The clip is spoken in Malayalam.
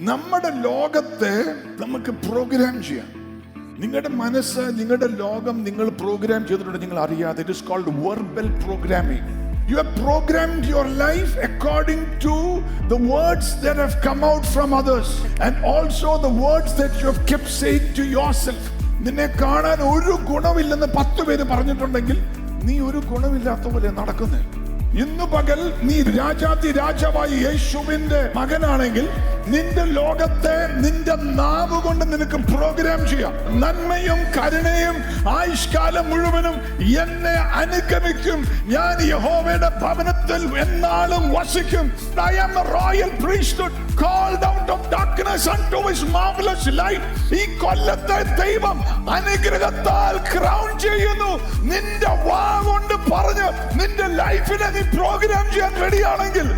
നമ്മുടെ ലോകത്തെ നമുക്ക് പ്രോഗ്രാം ചെയ്യാം. നിങ്ങളുടെ മനസ്സ്, നിങ്ങളുടെ ലോകം നിങ്ങൾ പ്രോഗ്രാം ചെയ്തിട്ടുണ്ട് നിങ്ങൾ അറിയാതെ. It is called verbal programming. You have programmed your life according to the words that have come out from others and also the words that you have kept saying to yourself. നിന്നെ കാണാൻ ഒരു ഗുണമില്ലെന്ന് 10 പേര് പറഞ്ഞിട്ടുണ്ടെങ്കിൽ നീ ഒരു ഗുണമില്ലാത്ത പോലെ നടക്കുന്നേ. ഇന്ന് പകൽ നീ രാജാവായി യേശുവിന്റെ മകനാണെങ്കിൽ നിന്റെ ലോകത്തെ നിന്റെ നാവ് കൊണ്ട് നിനക്ക് പ്രോഗ്രാം ചെയ്യാം. നന്മയും കരുണയും ആയുഷ്കാലം മുഴുവനും എന്നെ അനുഗമിക്കും. ഞാൻ യഹോവയുടെ ഭവനത്തിൽ എന്നാളും വസിക്കും. I am a royal priesthood called out of darkness unto his marvelous light. ഈ കൊല്ലത്തെ ദൈവം അനുഗ്രഹത്താൽ ക്രൗൺ ചെയ്യുന്നു. നിന്റെ വാ കൊണ്ട് പറഞ്ഞ് നിന്റെ ലൈഫിനെ നീ പ്രോഗ്രാം ചെയ്യാൻ റെഡിയാണെങ്കിൽ